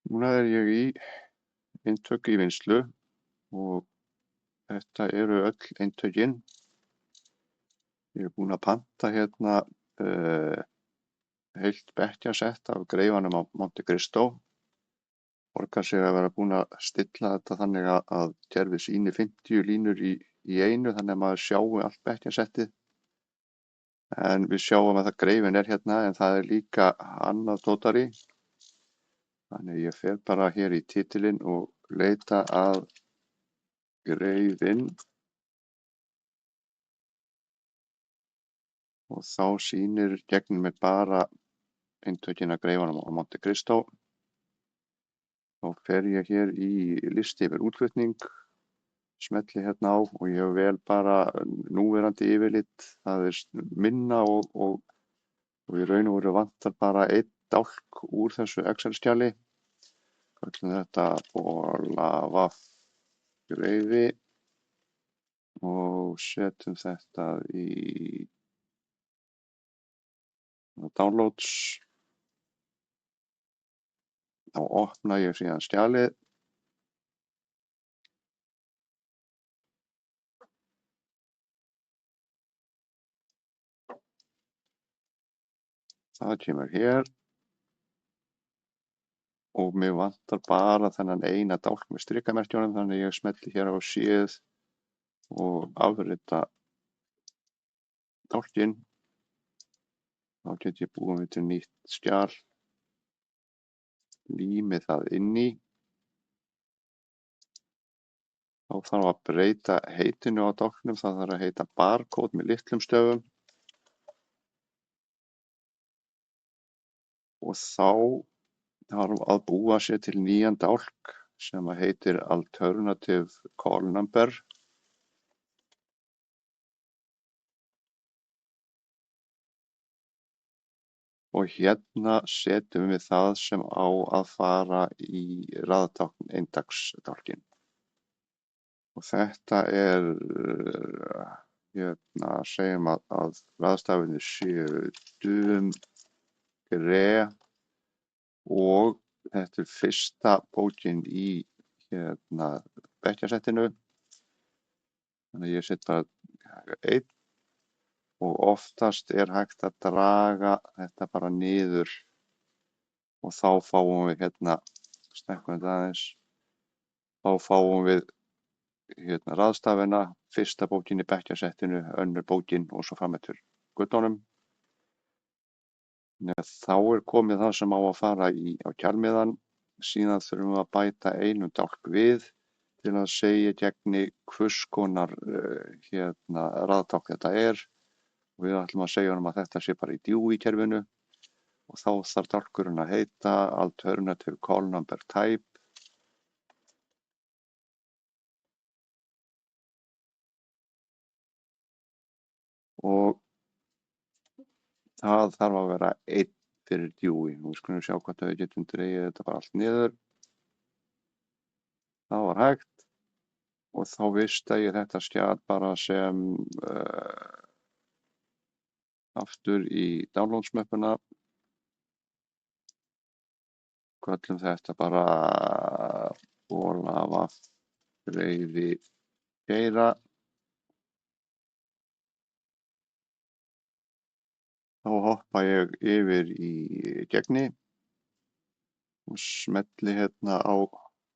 Núna er ég í eintök í vinnslu og þetta eru öll eintökin. Ég er búinn að panta hérna heilt bekkjasett af greifanum á Monte Cristo. Borgar sig að vera búinn að stilla þetta þannig að kerfið sýni 50 línur í einu þannig að maður sjáu allt bekkjasettið. En við sjáum að það greifin er hérna en það er líka annað tótari. Þannig ég fer bara hér í titilinn og leita að greifin og þá sýnir gegnum mig bara eintökin af greifanum á Monte Cristo. Þá fer ég hér í listi yfir útflutning, smelli hérna á og ég vel bara núverandi yfirlit. Það er minna og í raun og veru vantar bara einn dálk úr þessu Excel-skjali. Köllum þetta bolavaff greifi og setjum þetta í downloads. Þá opna ég síðan skjalið. Það kemur hér og mig vantar bara þennan eina dálk með strikamerkjunum þannig ég smelli hér á séð og afrita dálkinn. Þá get ég búið við til nýtt skjal, lími það inn í. Þá þarf að breyta heitinu á dálknum, það þarf að heita barcode með litlum stöfum. Og þá þarf að búa sér til nýjan dálk sem heitir Alternative Call Number. Og hérna setjum við það sem á að fara í raðtákn eindagsdálkinn. Og þetta er, hérna segjum að raðstafinir séu dum, gre og þetta er fyrsta bókin í hérna bekkjasettinu. Þannig að ég set bara einn og oftast er hægt að draga þetta bara niður og þá fáum við hérna, snekkum þetta aðeins, þá fáum við hérna raðstafina, fyrsta bókin í bekkjasettinu, önnur bókin og svo fram eftir göddunum. Þá er komið það sem á að fara á kjalmiðann, síðan þurfum við að bæta einum dálk við til að segja gegni hvers konar hérna raðtákn þetta er. Og við ætlum að segja honum að þetta sé bara í Dewey-kerfinu og þá þarf dálkurinn að heita Alternative Call Number Type. Og það þarf að vera 1 fyrir Dewey. Nú skulum við sjá hvort við getum dregið þetta bara allt niður. Það var hægt og þá vista ég þetta skjal bara sem aftur í downloads-möppuna. Köllum þetta bara bolavaff greifi geira. Þá hoppa ég yfir í gegni og smelli hérna á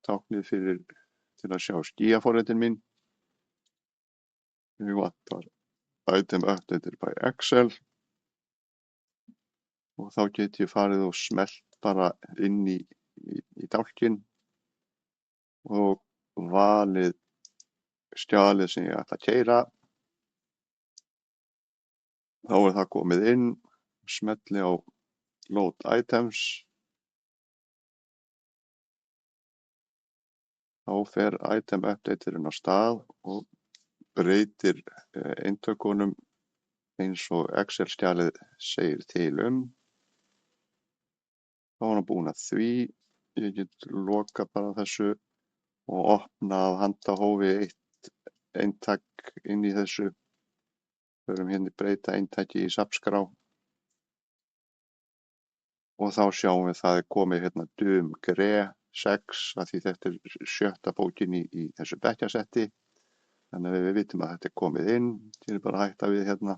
táknið til að sjá skýjaforritin mín. Ég vantar Item Updated by Excel og þá get ég farið og smellt bara inn í dálkinn og valið skjalið sem ég ætla að keyra. Þá er það komið inn, smelli á Load Items. Þá fer Item Updaterinn á stað og breytir eintökunum eins og Excel-skjalið segir til um. Þá er hann búinn að því. Ég get lokað bara þessu og opnað handahófi eitt eintak inn í þessu. Förum hérna breyta eintaki í safnskrá og þá sjáum við það er komið hérna dum gre 6 af því þetta er 7. bókin í þessu bekkjasetti. Þannig að við vitum að þetta er komið inn. Ég er bara að hætta við hérna.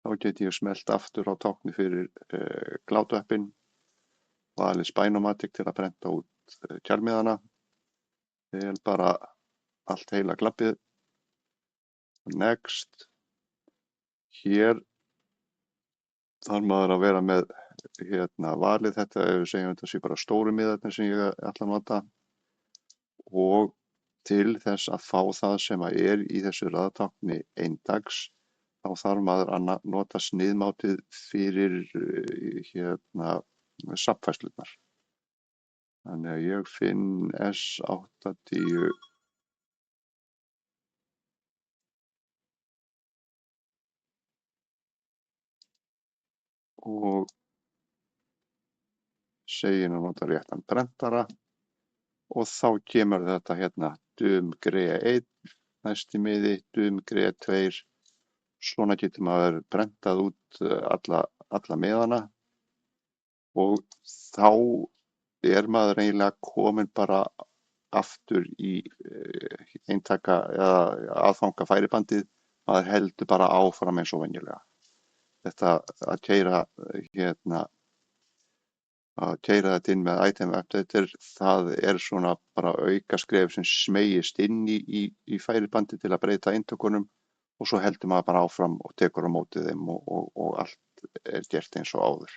Þá get ég smellt aftur á tákni fyrir Cloud-appinn, valið Spinomatic til að prenta út kjálmiðana. Vel bara allt heila klappið. Next. Hér þarf maður að vera með valið þetta, ef við segjum þetta sé bara stóru miðarnir sem ég ætla að nota, og til þess að fá það sem er í þessu raðtákni eindags, þá þarf maður að nota sniðmátið fyrir safnfærslurnar. Þannig að ég finn S80 og segi að nota réttan prentara, og þá kemur þetta hérna dum greið 1 næst í miði, dum greið 2. Svona getur maður prentað út alla miðana, og þá er maður eiginlega komin bara aftur í eintaka eða aðfanga færibandið. Maður heldur bara áfram eins og venjulega. Þetta að keyra þetta inn með item updater, það er svona bara auka skref sem smegist inn í færibandið til að breyta eintökunum, og svo heldur maður bara áfram og tekur á móti þeim og allt er gert eins og áður.